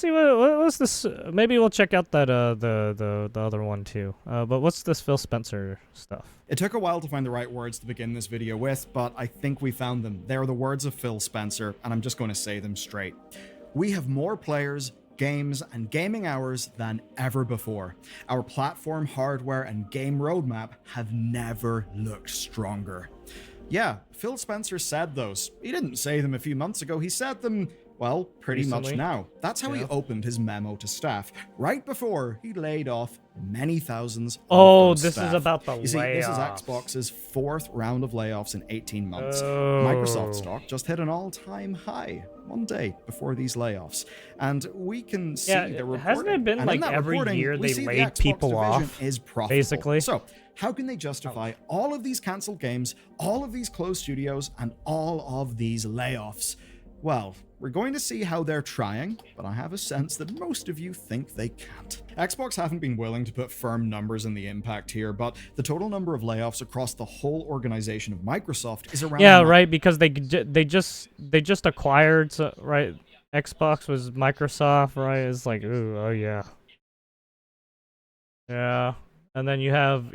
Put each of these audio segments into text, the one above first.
see what's this. Maybe we'll check out that the other one too. But what's this Phil Spencer stuff? It took a while to find the right words to begin this video with, but I think we found them. They are the words of Phil Spencer, and I'm just going to say them straight. We have more players, games, and gaming hours than ever before. Our platform, hardware, and game roadmap have never looked stronger. Yeah, Phil Spencer said those. He didn't say them a few months ago, he said them, well, pretty much now. That's how he opened his memo to staff, right before he laid off many thousands of this staff. is about the You see, layoffs. this is Xbox's 4th round of layoffs in 18 months. Oh. Microsoft stock just hit an all-time high one day before these layoffs. And we can see the reporting. Hasn't it been and like every year they laid people off, is profitable. basically? So, how can they justify all of these cancelled games, all of these closed studios, and all of these layoffs? Well, we're going to see how they're trying, but I have a sense that most of you think they can't. Xbox haven't been willing to put firm numbers in the impact here, but the total number of layoffs across the whole organization of Microsoft is around... Yeah, right, because they just acquired, right? Xbox was Microsoft, right? It's like, ooh, oh yeah. Yeah. And then you have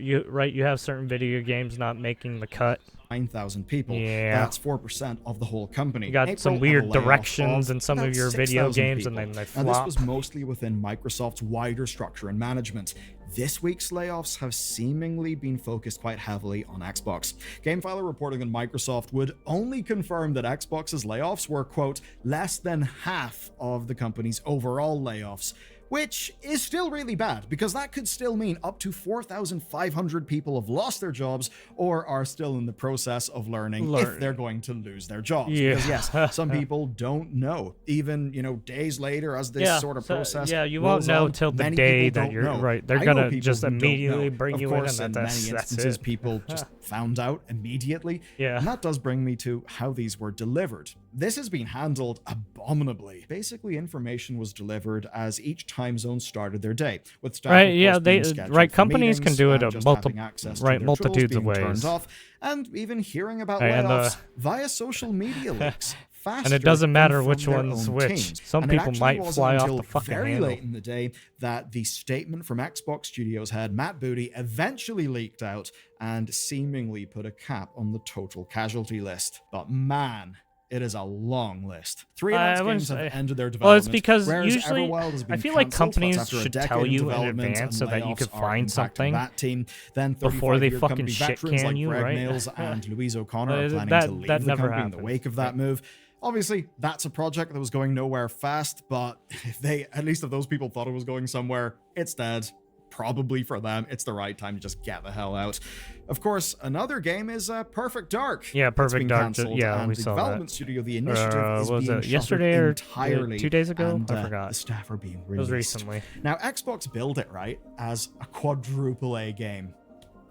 certain video games not making the cut. 9,000 people. Yeah. That's 4% of the whole company. You got April some weird had a layoff directions of in some of about your video 6,000 games, people. and then they Now, this flop. was mostly within Microsoft's wider structure and management. This week's layoffs have seemingly been focused quite heavily on Xbox. GameFiler reporting that Microsoft would only confirm that Xbox's layoffs were, quote, less than half of the company's overall layoffs. Which is still really bad, because that could still mean up to 4,500 people have lost their jobs or are still in the process of learning if they're going to lose their jobs. Yeah. Because yes, some people don't know. Even, days later as this sort of process you won't know till the day that you're right. They're gonna just immediately bring you in, and in many instances, people just found out immediately. Yeah. And that does bring me to how these were delivered. This has been handled abominably. Basically, information was delivered as each time zone started their day, with staff companies can do it a multitudes of ways. Turned off, and even hearing about layoffs via social media leaks. And it doesn't matter which one's which. Some people might fly off the fucking very handle. Late in the day that the statement from Xbox Studios head Matt Booty eventually leaked out and seemingly put a cap on the total casualty list. But man, it is a long list. 3 announced games have ended their development. Well, it's because usually I feel like companies should tell you in advance so that you could find something before they fucking shit can you, Greg right? Nails and Louise O'Connor are planning to leave the company in the wake of that move. Obviously, that's a project that was going nowhere fast, but if those people thought it was going somewhere, it's dead. Probably for them, it's the right time to just get the hell out. Of course, another game is Perfect Dark. Yeah, Perfect Dark. Yeah, we the saw development that. studio, the initiative, is was being it yesterday or entirely, 2 days ago? and, I forgot. The staff are being released. It was recently. Now, Xbox billed it right as a quadruple A game.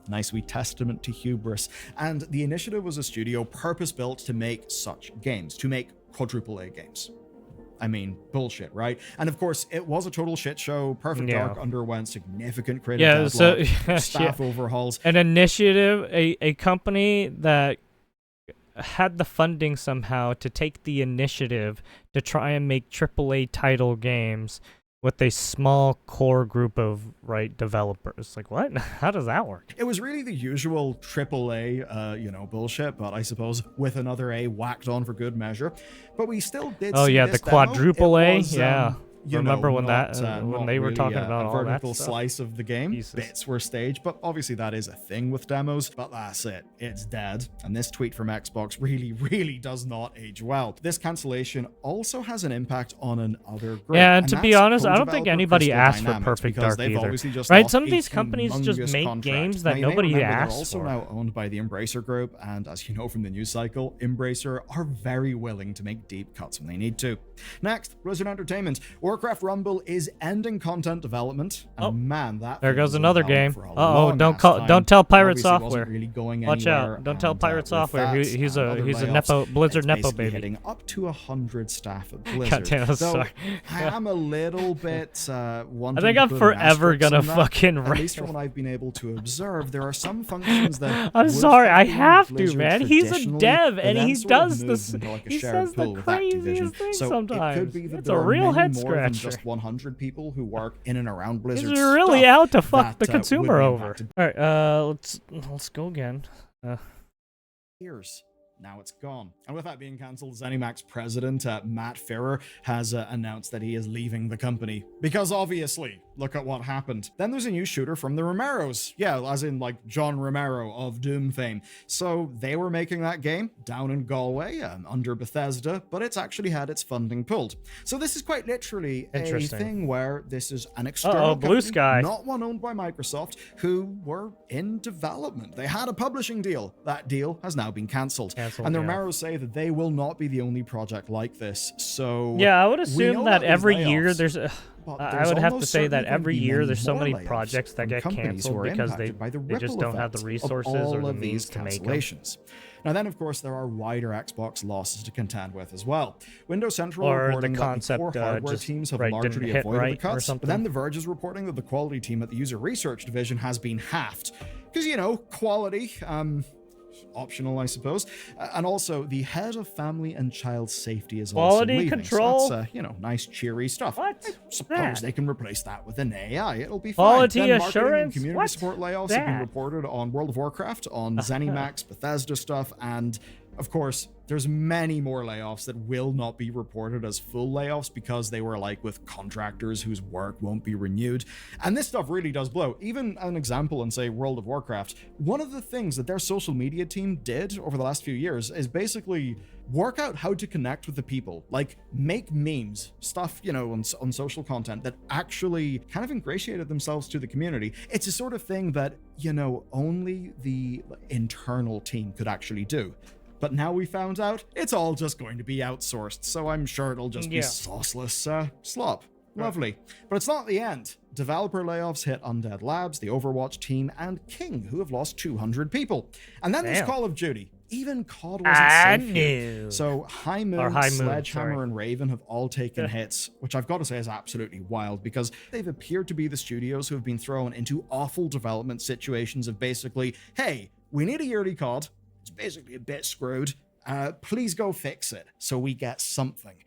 Nice wee testament to hubris. And the initiative was a studio purpose-built to make such games, to make quadruple A games. I mean, bullshit, right? And of course, it was a total shit show. Perfect Dark underwent significant creative deadlock, staff overhauls. An initiative, a company that had the funding somehow to take the initiative to try and make AAA title games with a small core group of developers. Like, what? How does that work? It was really the usual AAA, bullshit, but I suppose with another A whacked on for good measure. But we still did. Oh see yeah, this the quadruple demo. A. Was, yeah. Remember when when they were talking about all that vertical stuff? slice of the game? Jesus. Bits were staged, but obviously that is a thing with demos. But that's it. It's dead. And this tweet from Xbox really does not age well. This cancellation also has an impact on another group. Yeah, and to be honest, I don't think anybody asked for Perfect Dark either. Right? Some of these companies just make games that nobody asked for. They're also now owned by the Embracer Group, and as you know from the news cycle, Embracer are very willing to make deep cuts when they need to. Next, Blizzard Entertainment. Warcraft Rumble is ending content development, and man, that there goes another game. Don't tell Pirate Software. Really Watch out! Don't tell Pirate Software. He's a Blizzard nepo baby. Hitting up to 100 staff at Blizzard. Goddamn, sorry. I am a little bit wanting I think I'm forever gonna fucking. At least from what I've been able to observe, there are some functions that. I'm sorry, I have to, man. He's a dev, and he does this. He says the craziest things sometimes. It's a real head scratch. than That's just true. 100 people who work in and around He's Blizzard. really stuff out to fuck that, the would consumer be over. impacted. All right, let's go again. Years. Now it's gone. And with that being cancelled, ZeniMax president Matt Ferrer has announced that he is leaving the company. Because obviously, look at what happened. Then there's a new shooter from the Romeros. Yeah, as in like John Romero of Doom fame. So they were making that game down in Galway under Bethesda, but it's actually had its funding pulled. So this is quite literally a thing where this is an external Blue company, Sky. not one owned by Microsoft, who were in development. They had a publishing deal. That deal has now been cancelled. And the Romeros say that they will not be the only project like this. So yeah, I would assume that every year there's a... I would have to say that every year there's so many projects that get canceled because they just don't have the resources or the means to make them. Now then, of course, there are wider Xbox losses to contend with as well. Windows Central or reporting the concept, that the core hardware teams have largely avoided the cuts, but then The Verge is reporting that the quality team at the user research division has been halved. Because, you know, quality, optional, I suppose. And also, the head of family and child safety is also leaving. Control. So that's, you know, nice, cheery stuff. What? I suppose they can replace that with an AI. It'll be Quality fine. Then assurance. And community support layoffs have been reported on World of Warcraft, on ZeniMax, Bethesda stuff, and of course, there's many more layoffs that will not be reported as full layoffs because they were like with contractors whose work won't be renewed. And this stuff really does blow. Even an example in, say, World of Warcraft, one of the things that their social media team did over the last few years is basically work out how to connect with the people, like make memes, stuff, you know, on social content that actually kind of ingratiated themselves to the community. It's a sort of thing that, you know, only the internal team could actually do. But now we found out it's all just going to be outsourced, so I'm sure it'll just be sauceless slop. Lovely. But it's not the end. Developer layoffs hit Undead Labs, the Overwatch team, and King, who have lost 200 people. And then there's Call of Duty. Even COD wasn't safe here. So High Moon, Sledgehammer, and Raven have all taken hits, which I've got to say is absolutely wild because they've appeared to be the studios who have been thrown into awful development situations of basically, hey, we need a yearly COD. It's basically a bit screwed. Please go fix it so we get something.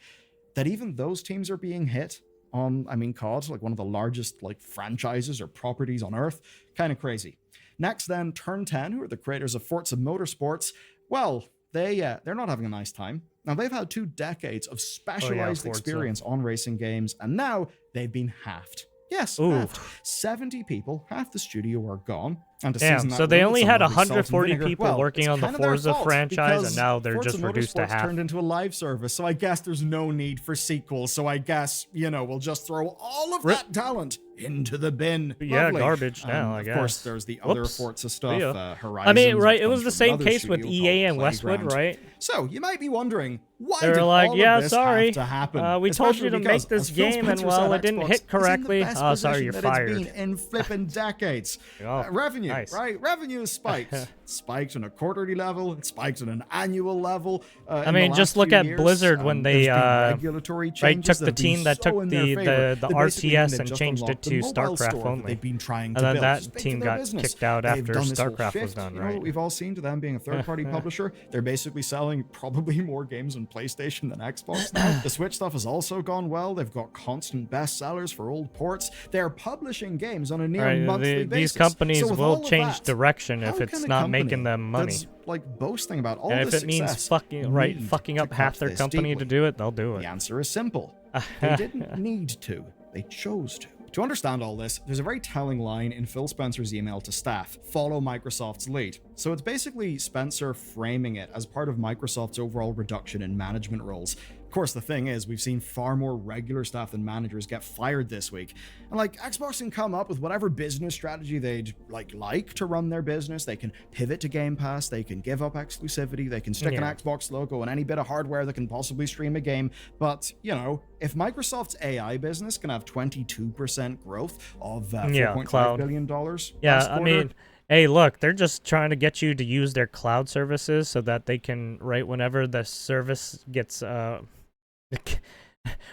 That even those teams are being hit on, I mean, COD, like one of the largest like franchises or properties on Earth. Kind of crazy. Next then, Turn 10, who are the creators of Forza Motorsports. Well, they're not having a nice time. Now, they've had 2 decades of specialized experience on racing games, and now they've been halved. Yes, halved. 70 people, half the studio are gone. And damn, so they only had 140 people working on the Forza franchise, and now they're just reduced to half. Turned into a live service, so I guess there's no need for sequels. So I guess, you know, we'll just throw all of that talent into the bin. Yeah, Lovely. Garbage now, I guess. Of course, there's the other Forza stuff, Horizons. I mean, right, it was the same case with EA and Westwood, right? So you might be wondering, why they were like, yeah, sorry, have to happen? We told you to make this game, and well, it didn't hit correctly. Oh, sorry, you're fired. It's been in flipping decades. Revenue, right? Revenue has spiked. Spiked on a quarterly level. It spiked on an annual level. I mean, just look at Blizzard when they took the team that took the RTS and changed it to StarCraft only. And then that team got kicked out after StarCraft was done, right? You know what we've all seen to them being a third-party publisher? They're basically selling probably more games on PlayStation than Xbox now. The Switch stuff has also gone well. They've got constant bestsellers for old ports. They're publishing games on a near monthly basis. These companies will change direction if it's not making them money. Like boasting about all and this if it means fucking up half their company to do it, they'll do it. The answer is simple. They didn't need to. They chose to. To understand all this, there's a very telling line in Phil Spencer's email to staff, follow Microsoft's lead. So it's basically Spencer framing it as part of Microsoft's overall reduction in management roles. Of course, the thing is, we've seen far more regular staff than managers get fired this week. And like, Xbox can come up with whatever business strategy they'd like to run their business. They can pivot to Game Pass. They can give up exclusivity. They can stick an Xbox logo on any bit of hardware that can possibly stream a game. But, you know, if Microsoft's AI business can have 22% growth of $4.5 billion last quarter, I mean, hey, look, they're just trying to get you to use their cloud services so that they can, right, whenever the service gets,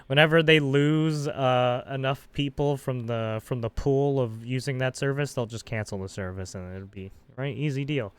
whenever they lose enough people from the pool of using that service, they'll just cancel the service, and it'll be, right, easy deal.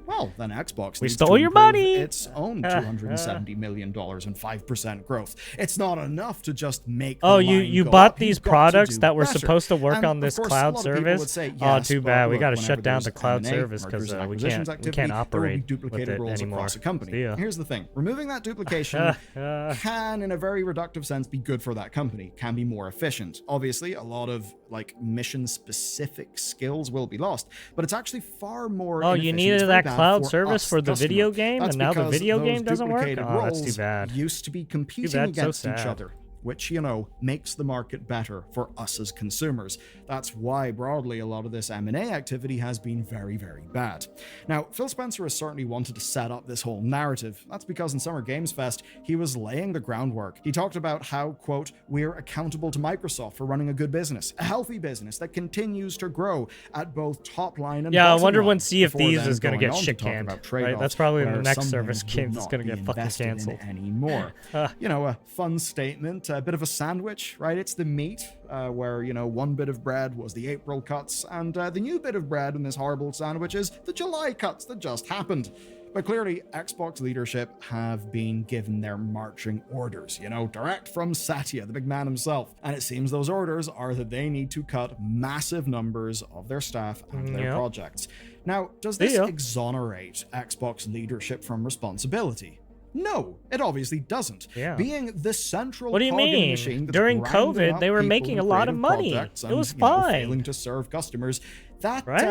well, then Xbox We needs stole to your improve money. its own $270 million and 5% growth. It's not enough to just make the Oh, line you go bought up. these You've got to products do that were better. supposed to work And on of this course, a cloud lot of people would service? say, Oh, yes, too but bad. We look, got to whenever shut down there's the cloud M&A, service mergers because and we acquisitions can't activity, there will be operate with duplicated it roles anymore. across a company. See ya. Here's the thing. Removing that duplication can, in a very reductive sense, be good for that company, can be more efficient. Obviously, a lot of like mission-specific skills will be lost, but it's actually far more Oh, inefficient. you It's needed very that bad cloud for service us, for the the customer. video game, That's and now the because video those game doesn't work? duplicated Oh, that's too roles bad. used to be competing bad, so against each sad. other, which, you know, makes the market better for us as consumers. That's why, broadly, a lot of this M&A activity has been very, very bad. Now, Phil Spencer has certainly wanted to set up this whole narrative. That's because in Summer Games Fest, he was laying the groundwork. He talked about how, quote, we're accountable to Microsoft for running a good business, a healthy business that continues to grow at both top line and Yeah, I bottom wonder line, when Sea of before Thieves then is going to going get on shit talk canned, about right? trade-offs That's probably the where next some service things would that's not going to be get fucking invested in canceled. anymore. You know, a fun statement, a bit of a sandwich, right? It's the meat, where, you know, one bit of bread was the April cuts, and the new bit of bread in this horrible sandwich is the July cuts that just happened. But clearly, Xbox leadership have been given their marching orders, you know, direct from Satya, the big man himself. And it seems those orders are that they need to cut massive numbers of their staff and their Yep. projects. Now, does this Yeah. exonerate Xbox leadership from responsibility? No, it obviously doesn't. Yeah. Being the central What do you cog in the mean? machine that's During grinding COVID, up they were people making in a lot of creative money. projects It and, was you know, fine. failing to serve customers. That, Right?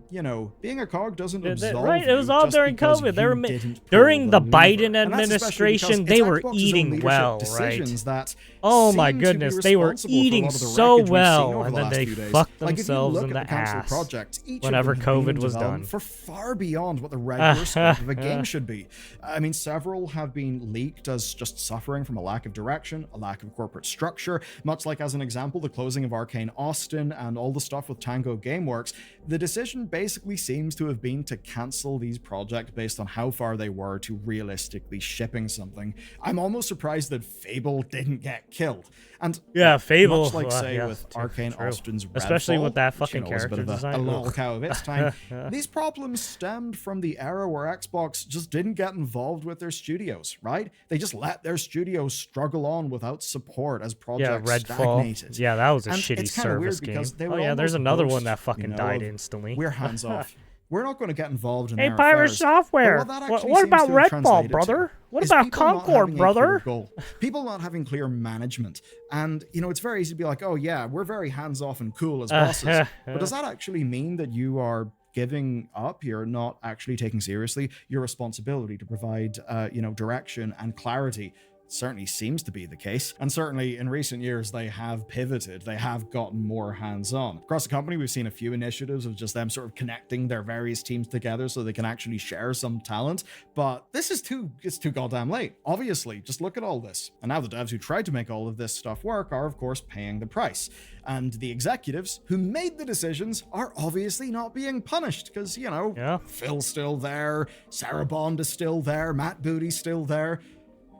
you know, being a cog doesn't Right, absolve it was you all just during because COVID. They you were didn't pull during the lever. Biden And that's especially because administration. it's They were Xbox's own eating leadership well, right? decisions that Oh my seem to be goodness, they were responsible for a eating lot of the so wreckage we've seen well, over and the then last they few days. fucked Like, if you themselves look in at the the council ass projects, each whenever of them have been COVID was developed done. for far beyond what the regular scope of a game should be. I mean, several have been leaked as just suffering from a lack of direction, a lack of corporate structure, much like, as an example, the closing of Arcane Austin and all the stuff with Tango Gameworks. The decision basically seems to have been to cancel these projects based on how far they were to realistically shipping something. I'm almost surprised that Fable didn't get killed. And Yeah, Fable. much like, well, say, yeah, with true, Arcane true. Austin's Especially Redfall, with that which, fucking was a bit character of a design. little Ugh. cow of its time, these problems stemmed from the era where Xbox just didn't get involved with their studios, right? They just let their studios struggle on without support as Yeah, projects Redfall. stagnated. Yeah, that was a And shitty it's kinda weird service game. because they Oh would yeah, there's almost another one boast, that fucking you know, died of, instantly. we're hands off. We're not going to get involved in Hey, their Pirate affairs. Software. But that What actually what seems about to have Redfall, translated brother? to What is about people not Concord, having a clear brother? goal. People not having clear management. And, you know, it's very easy to be like, oh yeah, we're very hands-off and cool as bosses. But does that actually mean that you are giving up? You're not actually taking seriously your responsibility to provide, you know, direction and clarity? Certainly seems to be the case. And certainly in recent years, they have pivoted. They have gotten more hands-on. Across the company, we've seen a few initiatives of just them sort of connecting their various teams together so they can actually share some talent. But this is it's too goddamn late. Obviously, just look at all this. And now the devs who tried to make all of this stuff work are, of course, paying the price. And the executives who made the decisions are obviously not being punished because, you know, Yeah. Phil's still there, Sarah Bond is still there, Matt Booty's still there.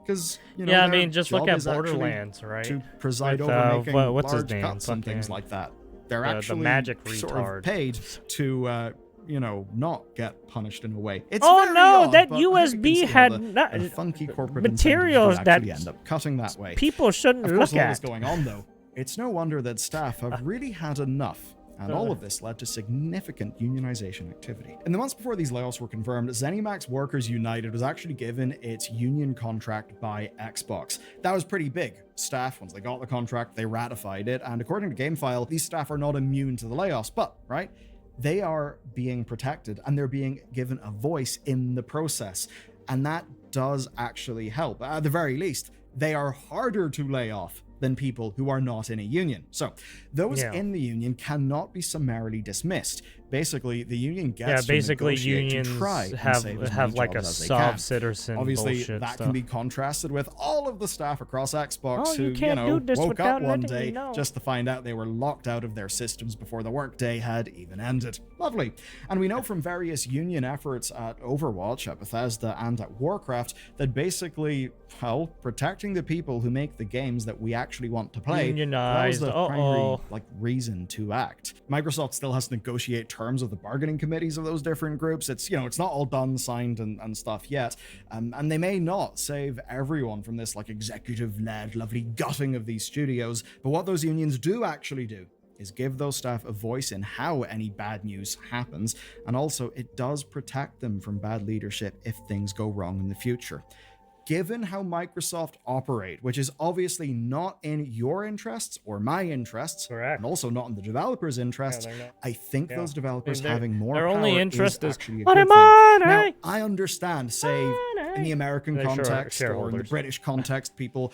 Because, you know, Yeah, I their mean, just job look at is actually Borderlands, right? to preside With, over making what's his large name? cuts and things Fucking- like that. They're the actually magic sort retard. of paid to, you know, not get punished in a way. It's Oh very no, odd, that but I think you USB can see how had the funky corporate materials incentives that actually end up cutting that way. people shouldn't Of course, look all this at. going on though, it's no wonder that staff have really had enough. And all of this led to significant unionization activity. In the months before these layoffs were confirmed, ZeniMax Workers United was actually given its union contract by Xbox. That was pretty big. Staff, once they got the contract, they ratified it, and according to GameFile, these staff are not immune to the layoffs, but, right, they are being protected, and they're being given a voice in the process. And that does actually help. At the very least, they are harder to lay off than people who are not in a union. So those in the union cannot be summarily dismissed. Basically, the union gets basically to negotiate unions to try and have save as many like a jobs as they can. citizen Obviously, bullshit that stuff. can be contrasted with all of the staff across Xbox Oh, who, you can't know, do this woke up without one letting me day know. just to find out they were locked out of their systems before the workday had even ended. Lovely. And we know from various union efforts at Overwatch, at Bethesda, and at Warcraft that basically, well, protecting the people who make the games that we actually want to play, that was Unionized. the primary reason to act. Microsoft still has to negotiate terms terms of the bargaining committees of those different groups. It's, it's not all done, signed, and stuff yet. And they may not save everyone from this like executive-led lovely gutting of these studios, but what those unions do actually do is give those staff a voice in how any bad news happens, and also it does protect them from bad leadership if things go wrong in the future. Given how Microsoft operate, which is obviously not in your interests or my interests, Correct. and also not in the developers' interests, I think those developers having more their power only interest is is actually a what good am thing. I? Now, I understand, say, in the American They're context or in the shareholders. British context, people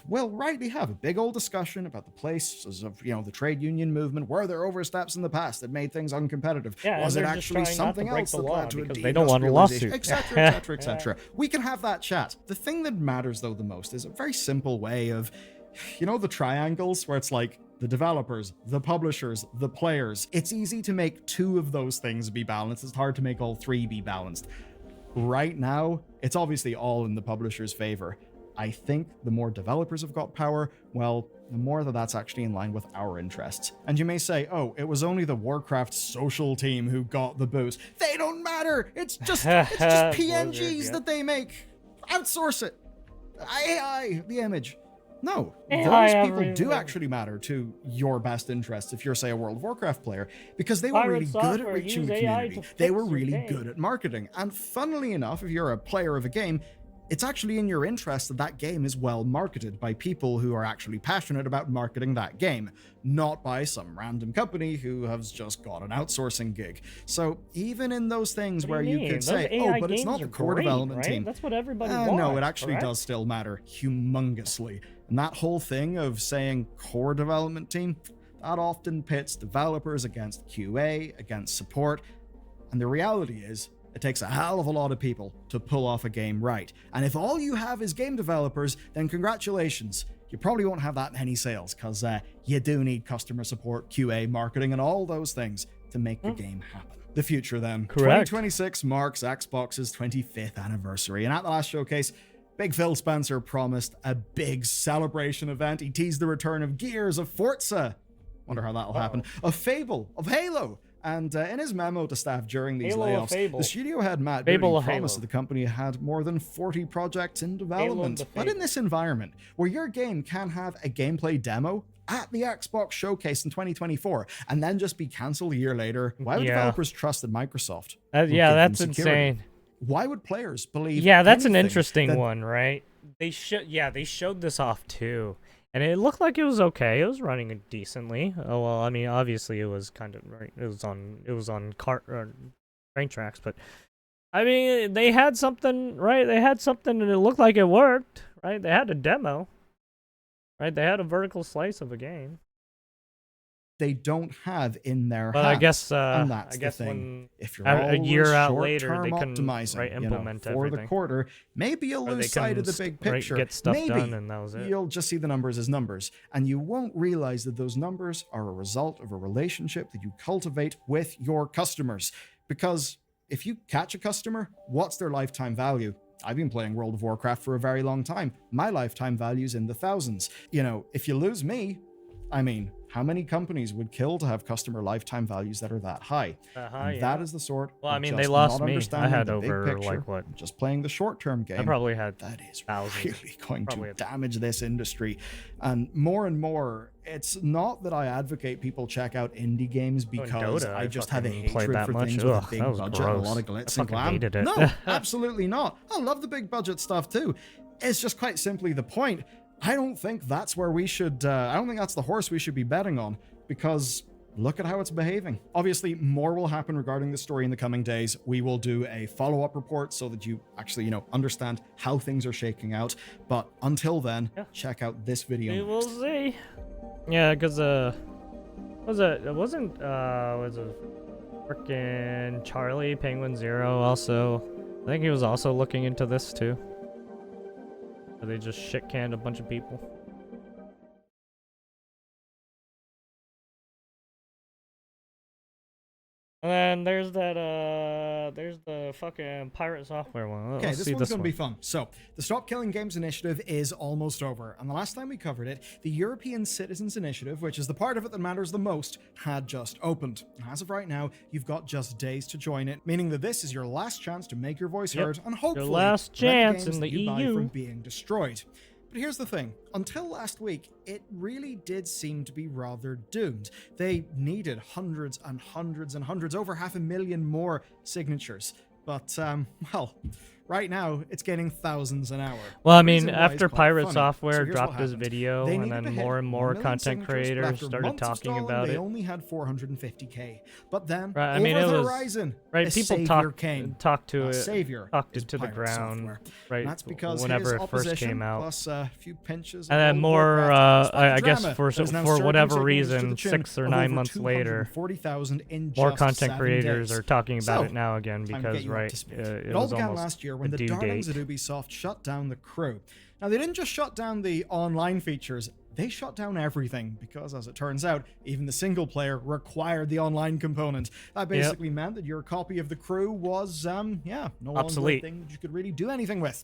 will rightly have a big old discussion about the places of, the trade union movement. Were there oversteps in the past that made things uncompetitive? Yeah, Was and it they're just actually trying not to something break else the that law led to a because they don't want a lawsuit. etc., etc., etc. We can have that chat. The thing that matters, though, the most is a very simple way of, the triangles where it's like the developers, the publishers, the players. It's easy to make two of those things be balanced. It's hard to make all three be balanced. Right now, it's obviously all in the publisher's favor. I think the more developers have got power, well, the more that's actually in line with our interests. And you may say, oh, it was only the Warcraft social team who got the boost. They don't matter. It's just PNGs that they make. Outsource it. AI, the image. No, those people do actually matter to your best interests if you're, say, a World of Warcraft player, because they were really good at reaching the community. They were really good at marketing. And funnily enough, if you're a player of a game, it's actually in your interest that that game is well marketed by people who are actually passionate about marketing that game, not by some random company who has just got an outsourcing gig. So even in those things where you could say, oh, but it's not the core development team. That's what everybody wants. No, it actually does still matter humongously. And that whole thing of saying core development team, that often pits developers against QA, against support. And the reality is, it takes a hell of a lot of people to pull off a game right. And if all you have is game developers, then congratulations. You probably won't have that many sales, because you do need customer support, QA, marketing, and all those things to make the game happen. The future, then. Correct. 2026 marks Xbox's 25th anniversary. And at the last showcase, Big Phil Spencer promised a big celebration event. He teased the return of Gears, of Forza. Wonder how that'll happen. Of Fable, of Halo. And in his memo to staff during these layoffs, the studio head Matt Booty promised that the company had more than 40 projects in development. But in this environment, where your game can have a gameplay demo at the Xbox showcase in 2024 and then just be cancelled a year later, why would developers trust that Microsoft? That's insane. Why would players believe? Yeah, that's an interesting one, right? They showed this off too. And it looked like it was okay. It was running decently. Oh well, I mean, obviously it was kind of right. It was on train tracks, but I mean, they had something, right? They had something, and it looked like it worked, right? They had a demo, right? They had a vertical slice of a game. They don't have in their but hands. And that's I guess the thing. When if you're a year out later, they can optimizing, implement for everything the quarter, maybe you'll lose sight of the big picture. Get stuff maybe done, and that was it. You'll just see the numbers as numbers, and you won't realize that those numbers are a result of a relationship that you cultivate with your customers. Because if you catch a customer, what's their lifetime value? I've been playing World of Warcraft for a very long time. My lifetime value's in the thousands. If you lose me, I mean, how many companies would kill to have customer lifetime values that are that high? That is the sort. Well, I mean, just they lost not me. I understanding had the over big picture, like what? Just playing the short-term game. I probably had that is thousands. really going to damage this industry. And more, it's not that I advocate people check out indie games because Dota, I just have a hatred for much. things with a big budget and a lot of glitz and glam. Hated it. No, absolutely not. I love the big budget stuff too. It's just quite simply the point. I don't think that's where we should, I don't think that's the horse we should be betting on, because look at how it's behaving. Obviously, more will happen regarding the story in the coming days. We will do a follow-up report so that you actually, understand how things are shaking out. But until then, check out this video. We will see. Yeah, because, was it frickin' Charlie Penguin Zero also? I think he was also looking into this too. They just shit-canned a bunch of people. And then there's the fucking pirate software one. Okay, Let's this see one's this going to one. be fun. So, the Stop Killing Games initiative is almost over, and the last time we covered it, the European Citizens Initiative, which is the part of it that matters the most, had just opened. And as of right now, you've got just days to join it, meaning that this is your last chance to make your voice heard and hopefully Your last prevent the chance games in that the you buy from EU. being destroyed. But here's the thing, until last week, it really did seem to be rather doomed. They needed hundreds and hundreds and hundreds, over 500,000 more signatures. But, well, right now, it's gaining thousands an hour. Well, I The mean, reason why is after quite Pirate funny. Software So here's what dropped his happened. video, They and needed then to hit more and 1 more million content signatures, but creators after started months of talking stalling, about they it. only had 450k. But then, Right, I over mean, it the was horizon, right. a People savior came. talked to That it, savior talked is it to the Pirate ground, Software. right? And that's because Whenever his it first opposition, came out, plus a few pinches of and then old more, Warcraft, sparked I the guess drama for that is now for surging whatever signatures to the reason, tune 6 or of 9 over months later, 240,000 in more just content 7 creators days. are talking about So, it now again time to get because you up right, to speed. it It all was began almost last year a when the due darlings date. at Ubisoft shut down the Crew. Now, they didn't just shut down the online features, they shut down everything because, as it turns out, even the single player required the online component. That basically meant that your copy of the Crew was, no longer Obsolete. a thing that you could really do anything with.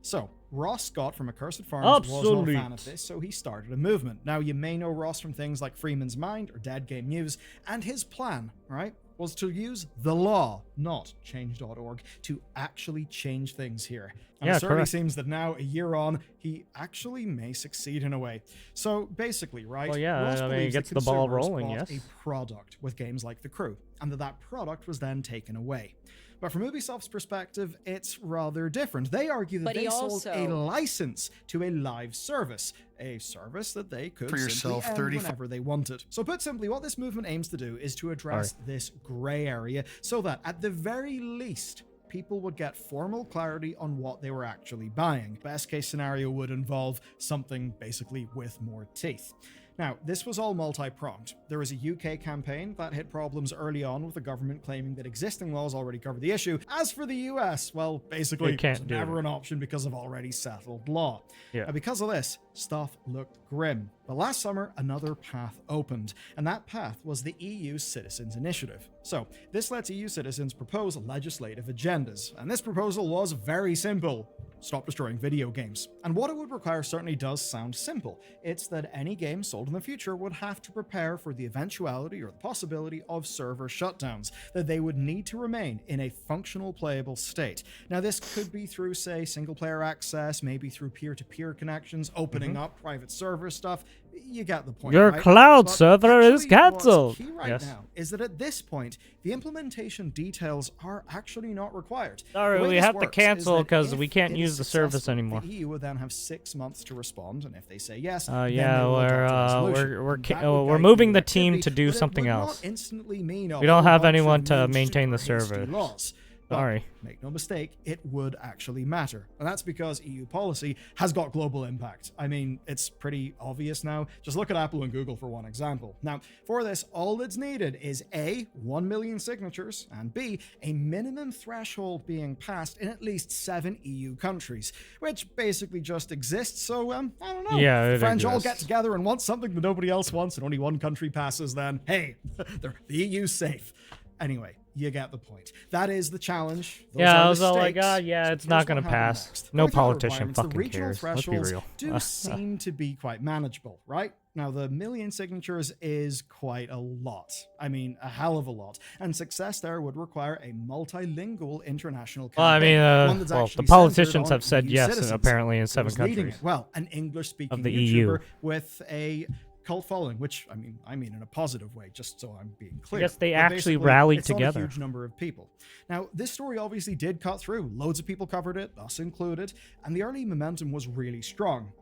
So, Ross Scott from Accursed Farms was not a fan of this, so he started a movement. Now, you may know Ross from things like Freeman's Mind or Dead Game News, and his plan, right, was to use the law, not change.org, to actually change things here. And Yeah, it certainly correct. seems that now, a year on, he actually may succeed in a way. So basically, right, Well, yeah, Ross I mean, it believes gets that the ball consumers rolling, bought yes. a product with games like The Crew, and that product was then taken away. But from Ubisoft's perspective, it's rather different. They argue that But he they sold also- a license to a live service, a service that they could For yourself, simply end 30 whenever they wanted. So put simply, what this movement aims to do is to address this gray area so that at the very least, people would get formal clarity on what they were actually buying. Best case scenario would involve something basically with more teeth. Now, this was all multi-pronged. There was a UK campaign that hit problems early on with the government claiming that existing laws already cover the issue. As for the US, well, basically, They can't it's do never it. an option because of already settled law. Yeah. Now, because of this, stuff looked grim. But last summer, another path opened, and that path was the EU Citizens Initiative. So, this lets EU citizens propose legislative agendas, and this proposal was very simple. Stop destroying video games. And what it would require certainly does sound simple. It's that any game sold in the future would have to prepare for the eventuality or the possibility of server shutdowns, that they would need to remain in a functional, playable state. Now, this could be through, say, single-player access, maybe through peer-to-peer connections, opening up private server stuff. You get the point, Your right? cloud But server is actually, cancelled. What's key right Yes. now is that at this point, the implementation details are actually not required. Sorry, The way we this have to works is cancel that 'cause if we can't it use is the service successful, anymore. The EU would then have 6 months to respond, and if they say yes, then they Yeah, will adopt a resolution. we're And that would we're guide moving the EU team activity, to do but it something would else. Not instantly mean a We don't whole have bunch of anyone to new maintain the super hasty server. laws. But Sorry. make no mistake, it would actually matter. And that's because EU policy has got global impact. I mean, it's pretty obvious now. Just look at Apple and Google for one example. Now, for this, all that's needed is A, 1 million signatures, and B, a minimum threshold being passed in at least 7 EU countries, which basically just exists. So, I don't know. Yeah, If it the French all get exists. together and want something that nobody else wants and only one country passes, then hey, the EU's safe. Anyway, you get the point. That is the challenge. Those Yeah, are I the was all like, stakes. yeah, it's Here's not what gonna happened pass. next. No With the other politician requirements, the fucking regional cares. Let's be thresholds real. do seem to be quite manageable, right? Now, the million signatures is quite a lot. I mean, a hell of a lot. And success there would require a multilingual international campaign. Well, I mean, one that's well, actually the politicians centered on have said EU yes, citizens. apparently in Who 7 was leading countries. it? Well, an English-speaking Of the YouTuber EU. with a cult following, which I mean in a positive way, just so I'm being clear. guess they But actually basically, rallied it's not together. a huge number of people. Now, this story obviously did cut through. Loads of people covered it, us included, and the early momentum was really strong.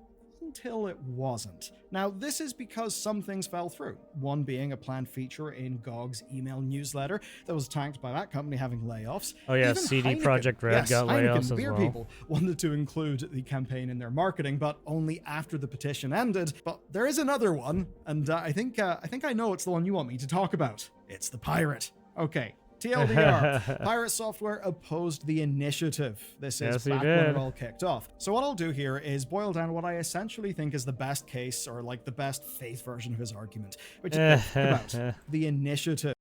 Until it wasn't. Now, this is because some things fell through. One being a planned feature in GOG's email newsletter that was tanked by that company having layoffs. Oh yeah, Even CD Heineken- Projekt Red yes, got Heineken, layoffs the as beer well. people wanted to include the campaign in their marketing, but only after the petition ended. But there is another one, and I think I know it's the one you want me to talk about. It's the pirate. Okay. TLDR, Pirate Software opposed the initiative. This is Yes, he back when did. it all kicked off. So what I'll do here is boil down what I essentially think is the best case, or like the best faith version of his argument, which is about the initiative.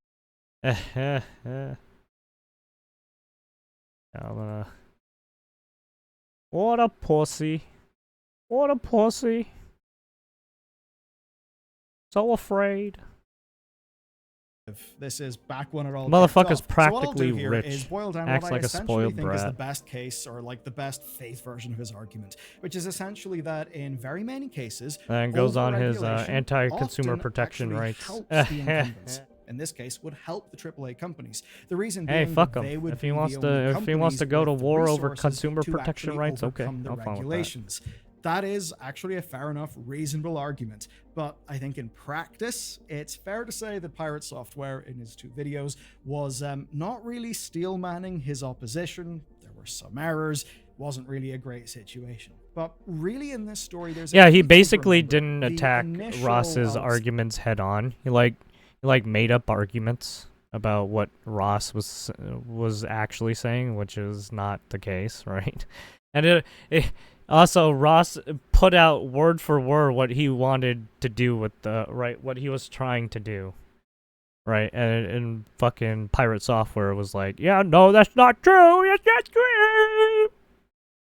Yeah, I'm gonna... What a pussy. What a pussy. So afraid. This is back when it all Motherfucker's kicked off. practically So what I'll do here rich. is boil down Acts what I like a essentially spoiled think is the brat. best case, or like the best faith version of his argument, which is essentially that in very many cases, And goes on his overregulation anti-consumer often protection actually rights. helps the incumbents. In this case, would help the AAA companies. The reason Hey, being fuck that him. they would If he be wants the only to, if he wants to companies go to with the war over resources consumer to protection actually rights, okay, overcome the I'm fine with that. regulations. That is actually a fair enough, reasonable argument. But I think in practice, it's fair to say that Pirate Software, in his 2 videos, was not really steel manning his opposition. There were some errors. Wasn't really a great situation. But really in this story, there's a Yeah, key he thing to basically remember. didn't The attack initial, Ross's arguments head on. He made up arguments about what Ross was actually saying, which is not the case, right? And it also, Ross put out word for word what he wanted to do with the what he was trying to do, right? And fucking Pirate Software was like, yeah, no, that's not true. That's not true,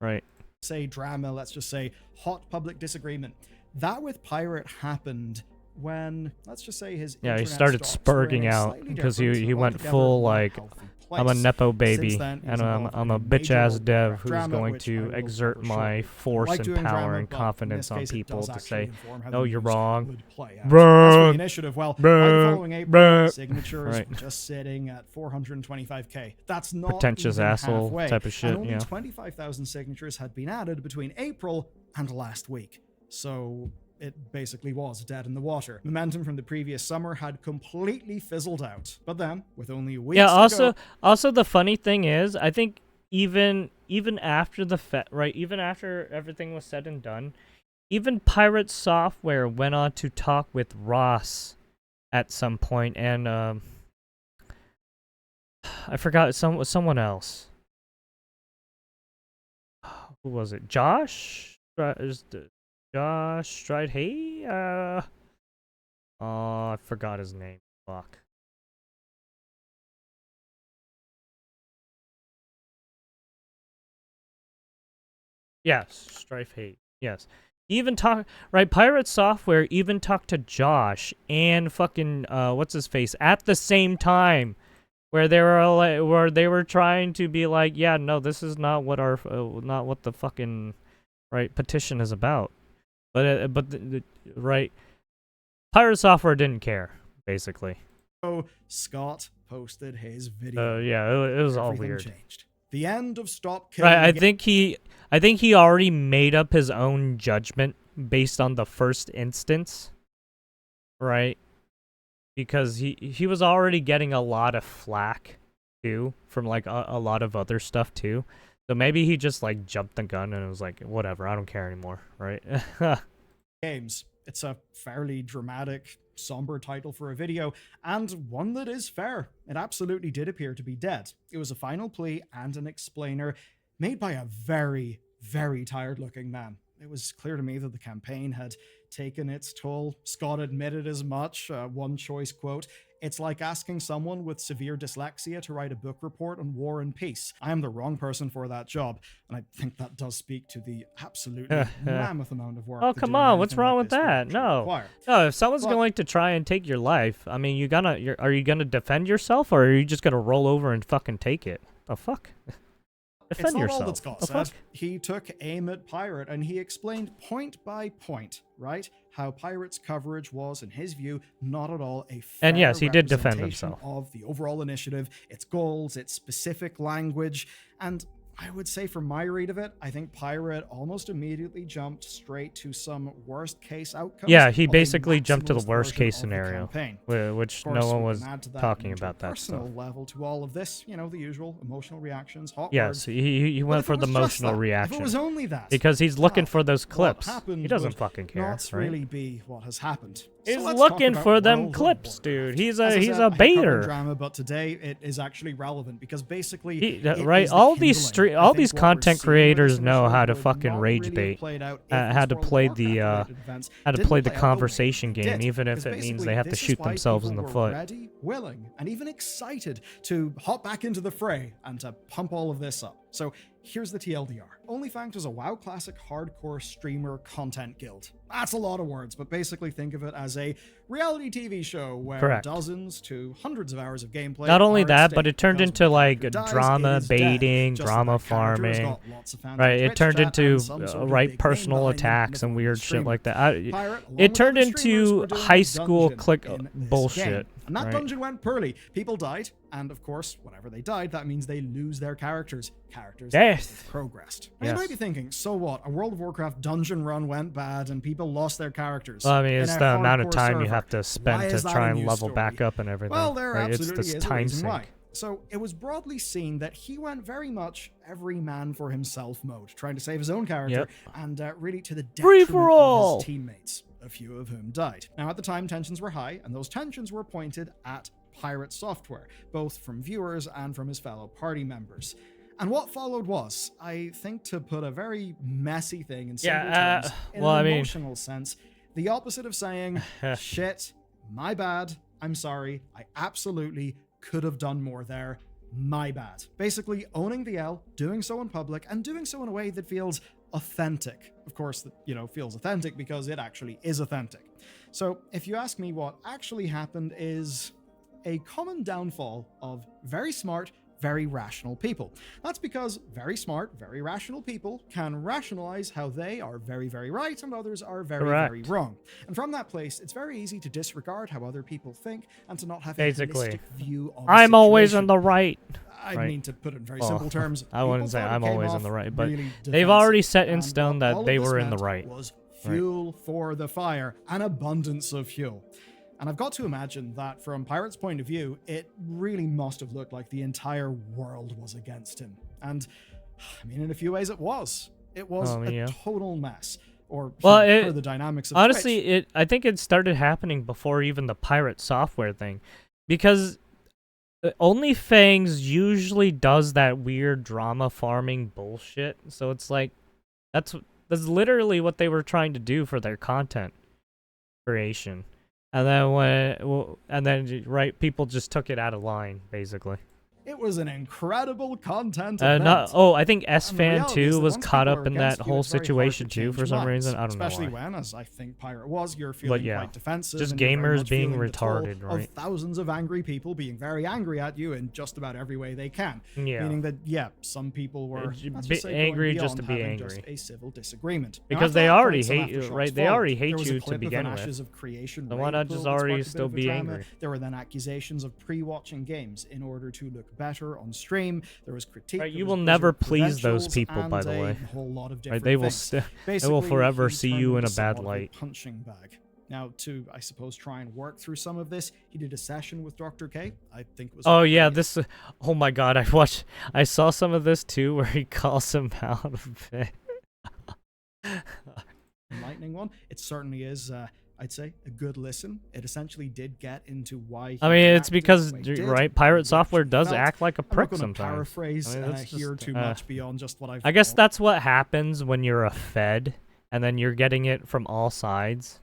right? say drama, let's just say hot public disagreement. That with Pirate happened when, let's just say, his Yeah, he internet started stocks were in spurging a out slightly because different, he went altogether full more like, healthy I'm a place. nepo Since baby, then, he and was involved I'm in a major bitch ass local dev craft who's drama, going which I to will exert cover my shortly. force Like and doing power drama, and but in confidence this on case, it people does to actually say, inform how no, the you're news wrong. would play out. As for the Bruh, initiative, well, by the bruh, following April, bruh. signatures Right. were just sitting at 425k. That's not Pretentious even asshole halfway. type of shit, And only yeah. 25,000 signatures had been added between April and last week. So it basically was dead in the water. Momentum from the previous summer had completely fizzled out. But then, with only weeks to go, also the funny thing is, I think even after the even after everything was said and done, even Pirate Software went on to talk with Ross at some point, and I forgot someone else. Who was it? Josh? Josh Stride? Hey, oh, I forgot his name. Fuck. Yes, Strife Hate. Yes. Even Pirate Software even talked to Josh and fucking what's his face at the same time, where they were trying to be like, yeah, no, this is not what not what the fucking petition is about. But right, Pirate Software didn't care basically. Scott posted his video. Yeah, it was all Everything weird. changed. The end of Stop Killing. Right, I think he already made up his own judgment based on the first instance, right? Because he was already getting a lot of flack too from like a lot of other stuff too. So maybe he just like jumped the gun and was like, whatever, I don't care anymore, right? Games. It's a fairly dramatic, somber title for a video, and one that is fair. It absolutely did appear to be dead. It was a final plea and an explainer made by a very, very tired-looking man. It was clear to me that the campaign had taken its toll. Scott admitted as much. One choice quote, "It's like asking someone with severe dyslexia to write a book report on war and peace. I am the wrong person for that job." And I think that does speak to the absolutely mammoth amount of work. Oh, come on, what's wrong with that? No, if someone's going to try and take your life, I mean, are you gonna defend yourself, or are you just gonna roll over and fucking take it? The fuck? Defend it's not yourself. all that Scott said. He took aim at Pirate and he explained point by point, right, how Pirate's coverage was, in his view, not at all a fair and yes, he did defend representation himself of the overall initiative, its goals, its specific language, and I would say from my read of it, I think Pirate almost immediately jumped straight to some worst case outcomes. Yeah, he basically jumped to the worst case version of the scenario, campaign. which Of course, no one we was can add to that talking an about that stuff. personal level to all of this, you know, the usual emotional reactions, hot Yes, words. he But went if for it the was just emotional that, reaction. If it was only that, Because he's looking well, for those what clips. happened He doesn't would fucking care, not right? really be what has happened. He's let's talk looking about for them World of clips, Warcraft. dude. He's As I a said, I hate covering baiter. drama, but today it is actually relevant because basically, it Right? is the All these kindling. I all think these what we're content seeing with this creators know initiative how to would fucking not rage really have bait. played out if How these to World of play Warcraft-related events how to didn't play the play out the way conversation they game, did. even if Because it means basically, they have to this is shoot why themselves in people the were foot. ready, willing, and even excited to hop back into the fray and to pump all of this up. So here's the TLDR. OnlyFanked is a WoW Classic hardcore streamer content guild. That's a lot of words, but basically think of it as a reality TV show where Correct. dozens to hundreds of hours of gameplay. Not only are at that, stake, but it turned because into when a like character dies, drama it is dead. baiting, Just drama like that character has farming. got lots of fans Right, on it Twitch turned chat into and some sort of right big name personal behind them in the attacks and form of a weird shit streamer. like that. Pirate, along It with turned other streamers, into were doing high a school dungeon click in this bullshit. game. And that right? dungeon went poorly. People died, and of course, whenever they died, that means they lose their characters. Death. Progressed. Yes. You might be thinking, so what? A World of Warcraft dungeon run went bad, and people lost their characters. Well, I mean, in it's a the amount of hardcore time you server. have to Why spend is to that try a and news level story? back up and everything. Well, there right? It's absolutely this is a time reason sink. why. So it was broadly seen that he went very much every man for himself mode, trying to save his own character, and really to the Free detriment for of all. his teammates, a few of whom died. Now, at the time, tensions were high, and those tensions were pointed at Pirate Software, both from viewers and from his fellow party members. And what followed was, I think, to put a very messy thing in simple terms, in an emotional sense, the opposite of saying, shit, my bad, I'm sorry, I absolutely could have done more there, my bad. Basically owning the L, doing so in public, and doing so in a way that feels authentic. Of course, that, feels authentic because it actually is authentic. So if you ask me, what actually happened is a common downfall of very smart, very rational people. That's because very smart, very rational people can rationalize how they are very, very right and others are very, very wrong. And from that place, it's very easy to disregard how other people think and to not have a holistic view of I'm the always situation. in the right. I mean, to put it in very simple terms, I wouldn't say I'm always in the right, but really they've already set in and stone what all that of they this were in the meant right. was fuel for the fire, an abundance of fuel. And I've got to imagine that from Pirate's point of view, it really must have looked like the entire world was against him. And I mean, in a few ways it was. It was a total mess. Or for the dynamics of honestly, Twitch. I think it started happening before even the Pirate Software thing. Because OnlyFans usually does that weird drama farming bullshit. So it's like, that's literally what they were trying to do for their content creation. And then people just took it out of line, basically. It was an incredible content event. I think S-Fan too was caught up in that whole situation too for some reason. I don't know Especially why. when, as I think Pirate was, you're feeling quite defensive. Just and you're very gamers much being feeling the toll retarded, right? Of thousands of angry people being very angry at you in just about every way they can. Yeah. Meaning that, some people were angry just to be angry. Just a civil disagreement. Because they already hate you, right? They already hate you to begin with. So why not just already still be angry? There were then accusations of pre-watching games in order to look better on stream. There was critique. Right, you will never please those people, by the way. Whole lot of right, they will forever see you in a bad light. Punching bag. Now, to I suppose try and work through some of this, he did a session with Dr. K. I think it was. Oh yeah, this. Oh my God, I saw some of this too, where he calls him out of it. Enlightening one. It certainly is. I'd say a good listen. It essentially did get into why. I mean, it's because Pirate Software does act like a prick sometimes. Paraphrase here too much beyond just what I guess that's what happens when you're a Fed, and then you're getting it from all sides.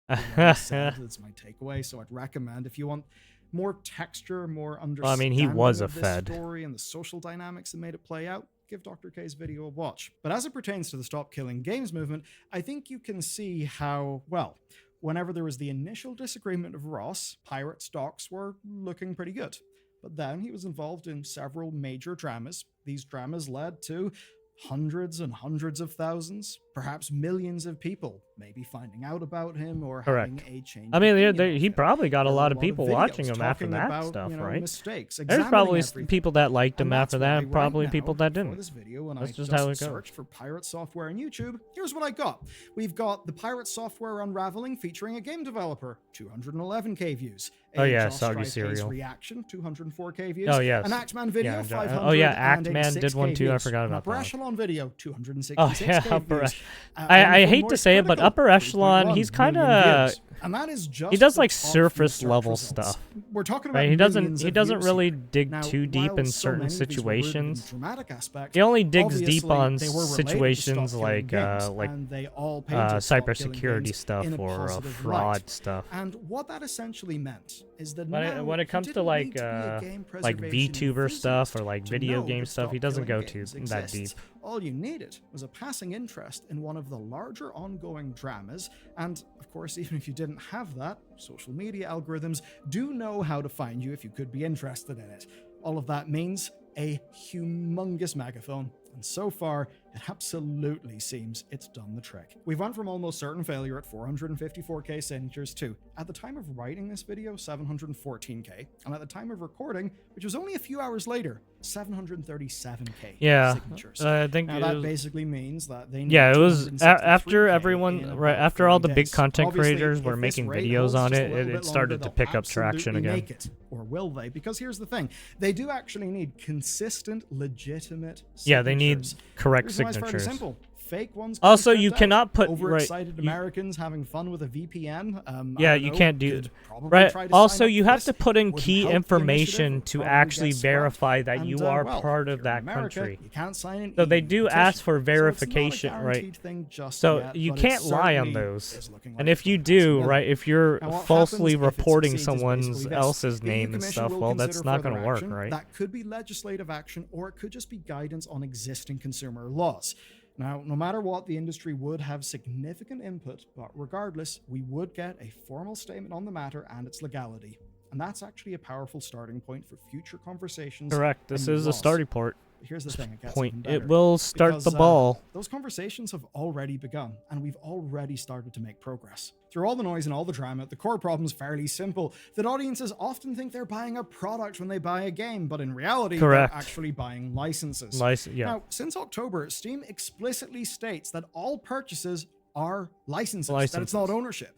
That's my takeaway. So I'd recommend if you want more texture, more understanding. Well, I mean, he was a of this Fed. Story and the social dynamics that made it play out. Give Dr. K's video a watch. But as it pertains to the Stop Killing Games movement, I think you can see how, well, whenever there was the initial disagreement of Ross, Pirate stocks were looking pretty good. But then he was involved in several major dramas. These dramas led to hundreds and hundreds of thousands, perhaps millions of people maybe finding out about him or having a change. I mean, he probably got a lot of people watching him after that stuff, right? Mistakes, there's probably everything. People that liked him after that, and right probably now, people that didn't. This video, when that's I just how it goes. Searched for Pirate Software on YouTube, here's what I got. We've got the Pirate Software Unraveling featuring a game developer, 211k views. Oh yeah, Soggy Cereal. Reaction, 204k views. Oh yes. An Actman video, 500. Oh yeah, Actman did one too. I forgot about that. Echelon video, 266k oh yeah, views. I hate to say it, but upper echelon, he's kind of and that is just he does the like top few surface search level results. stuff. We're talking about Right, he doesn't views really here. dig Now, too deep while in so certain many of these were rooted in situations. dramatic aspect, He only digs deep obviously on they were related to situations stop like killing games, and they all painted stop killing cybersecurity games stuff in a or positive fraud light. stuff. And what that essentially meant is that When it comes to like VTuber stuff or like video game stuff, he doesn't go too that deep. All you needed was a passing interest in one of the larger ongoing dramas, and of course, even if you didn't have that, social media algorithms do know how to find you if you could be interested in it. All of that means a humongous megaphone, and so far, it absolutely seems it's done the trick. We've went from almost certain failure at 454k signatures to, at the time of writing this video, 714k, and at the time of recording, which was only a few hours later, 737k signatures. I think now that basically means that they need it was after 263K everyone, right after all the big days. content Obviously, creators were if making this rate videos holds on just a it, little it bit started longer, to pick they'll up traction absolutely again. make it. Or will they? Because here's the thing. They do actually need consistent, legitimate signatures. Yeah, they need correct Here's why it's fairly signatures. simple. Fake ones. Also, you cannot put overexcited Americans having fun with a VPN. Yeah, you can't do right. Also, you have to put in key information to actually verify that you are part of that country. You can't sign an So they do ask for verification, so right? So You can't lie on those. And if you do, right, if you're now, falsely if it reporting succeeds is someone basically else's the EU name and Commission stuff, will well, that's consider not going to further work, action. right? That could be legislative action, or it could just be guidance on existing consumer laws. Now, no matter what, the industry would have significant input, but regardless, we would get a formal statement on the matter and its legality. And that's actually a powerful starting point for future conversations. Correct. This is a starting point. Here's the thing, it gets Point. even better. It will start Because, the ball. Those conversations have already begun, and we've already started to make progress. Through all the noise and all the drama, the core problem is fairly simple. That audiences often think they're buying a product when they buy a game, but in reality, they're actually buying licenses. Now, since October, Steam explicitly states that all purchases are licenses. That it's not ownership.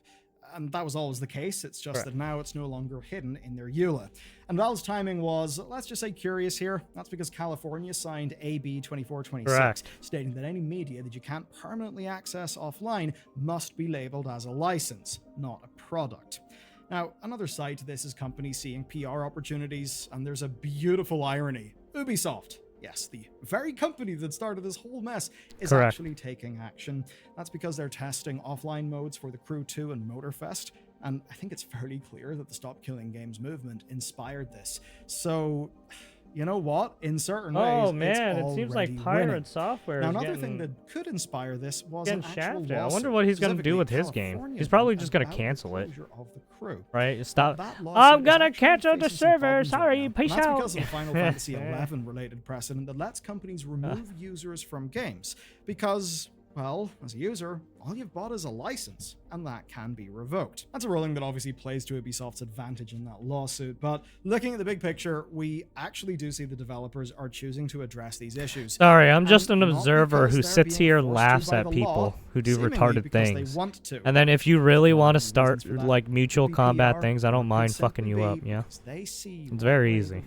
And that was always the case. It's just that now it's no longer hidden in their EULA. And Valve's timing was, let's just say, curious here. That's because California signed AB 2426, stating that any media that you can't permanently access offline must be labeled as a license, not a product. Now, another side to this is companies seeing PR opportunities, and there's a beautiful irony. Ubisoft. Yes, the very company that started this whole mess is actually taking action. That's because they're testing offline modes for the Crew 2 and Motorfest, and I think it's fairly clear that the Stop Killing Games movement inspired this. So, you know what? In certain ways, it seems like Pirate Software. Now, another thing that could inspire this was an actual lawsuit. I wonder what he's going to do with his game. He's probably just going to cancel it. Of the Crew. Right? Stop. I'm going to cancel the server. Sorry, peace out. That's because of the Final Fantasy XI related precedent that lets companies remove users from games. Because, well, as a user, all you've bought is a license, and that can be revoked. That's a ruling that obviously plays to Ubisoft's advantage in that lawsuit, but looking at the big picture, we actually do see the developers are choosing to address these issues. Sorry, I'm just an observer who sits here and laughs at people who do retarded things. And then if you really want to start like mutual combat things, I don't mind fucking you up, yeah? It's very easy.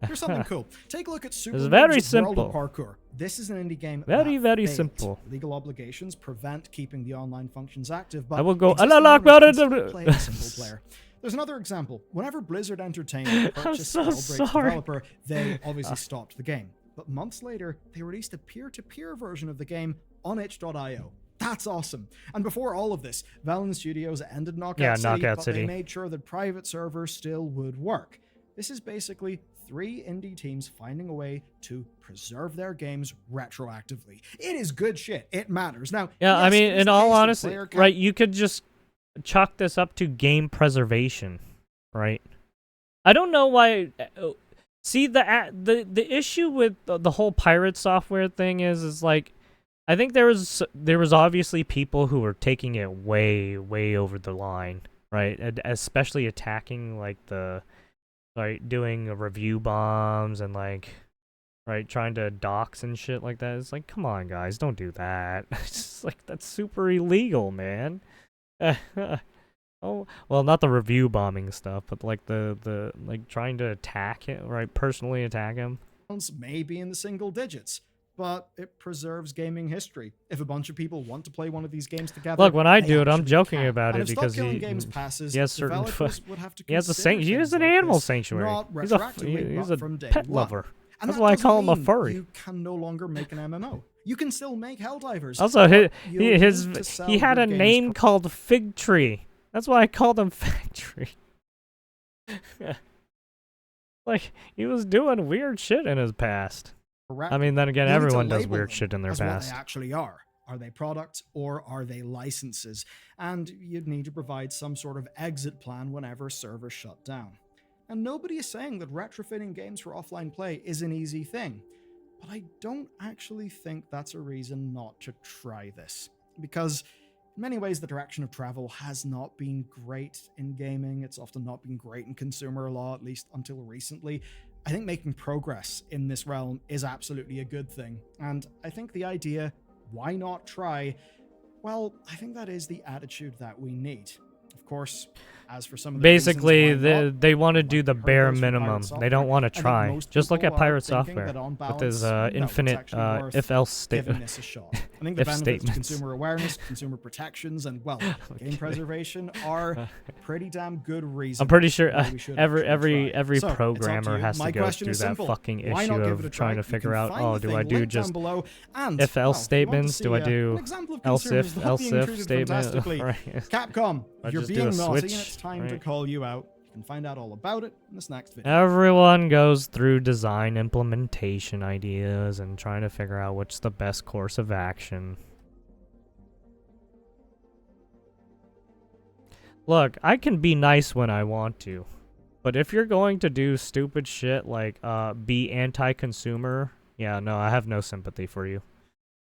Here's something cool. Take a look at Super It's very World simple. of Parkour. This is an indie game. Very simple. Legal obligations prevent keeping the online functions active, but I will go. play a single player. There's another example. Whenever Blizzard Entertainment purchased Spellbreak's developer, they obviously stopped the game. But months later, they released a peer-to-peer version of the game on itch.io. That's awesome. And before all of this, Valen Studios ended Knockout City, but they made sure that private servers still would work. This is basically 3 indie teams finding a way to preserve their games retroactively. It is good shit. It matters. Now, yeah, yes, I mean, in all honesty, right, you could just chalk this up to game preservation, right? I don't know why. See, the issue with the whole pirate software thing is like, I think there was obviously people who were taking it way over the line, right? Especially attacking like doing review bombs and like, right, trying to dox and shit like that. It's like, come on, guys, don't do that. It's just like, that's super illegal, man. Oh, well, not the review bombing stuff, but like the like trying to attack him, right? Personally attack him. May be in the single digits, but it preserves gaming history. If a bunch of people want to play one of these games together, Look, when I they do it, I'm actually joking can. about And it if Stop because Killing Games passes, he has certain developers would have to he has a consider he is things an like animal this, sanctuary. not He's retroactively, he's but a from day pet one. lover. And That's that why I doesn't call him a mean furry. You can no longer make an MMO. You can still make Helldivers. Also, but he you'll need his to sell he had your a games name called Fig Tree. That's why I called him Fig Tree. Like, he was doing weird shit in his past. correctly. I mean, then again, You'll need to everyone does label weird them shit in their as what past. they actually are. Are they products or are they licenses? And you'd need to provide some sort of exit plan whenever servers shut down. And nobody is saying that retrofitting games for offline play is an easy thing, but I don't actually think that's a reason not to try this. Because in many ways, the direction of travel has not been great in gaming. It's often not been great in consumer law, at least until recently. I think making progress in this realm is absolutely a good thing. And I think the idea, why not try? Well, I think that is the attitude that we need. Of course, as for some of the Basically, reasons why they want to not, do the heard bare those from Pirate minimum. They Software. don't want to I think try. most Just look people at Pirate are thinking Software that on with his balance, no, it's infinite actually worth if-else giving statement. this a shot. I think the If benefits of statements. consumer awareness, consumer protections, and well, game preservation are pretty damn good reasons. I'm pretty sure why we should every actually try. every So, it's up to programmer you. has My to go question through is that simple. fucking Why issue not give it a of try? trying to You figure can out, find oh, the do I thing do linked just down below. And, if well, else if you want to statements? see, Do I an do example of else consumers if not being treated statement? fantastically? Right. Capcom, I if you're just do a being naughty switch, and it's time to right? call you out, you can find out all about it in this next video. Everyone goes through design implementation ideas and trying to figure out what's the best course of action. Look, I can be nice when I want to, but if you're going to do stupid shit like be anti-consumer, yeah, no, I have no sympathy for you.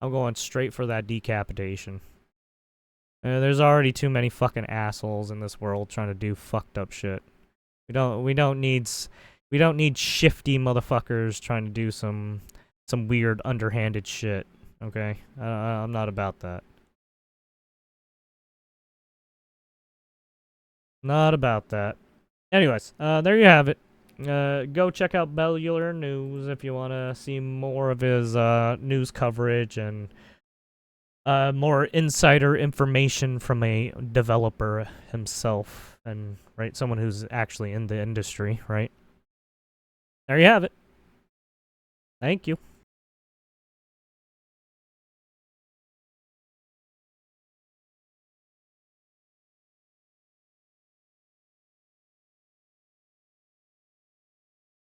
I'm going straight for that decapitation. There's already too many fucking assholes in this world trying to do fucked up shit. We don't need shifty motherfuckers trying to do some weird underhanded shit. Okay, I'm not about that. Not about that. Anyways, there you have it. Go check out Bellular News if you want to see more of his news coverage and more insider information from a developer himself and right, someone who's actually in the industry, right? There you have it. Thank you.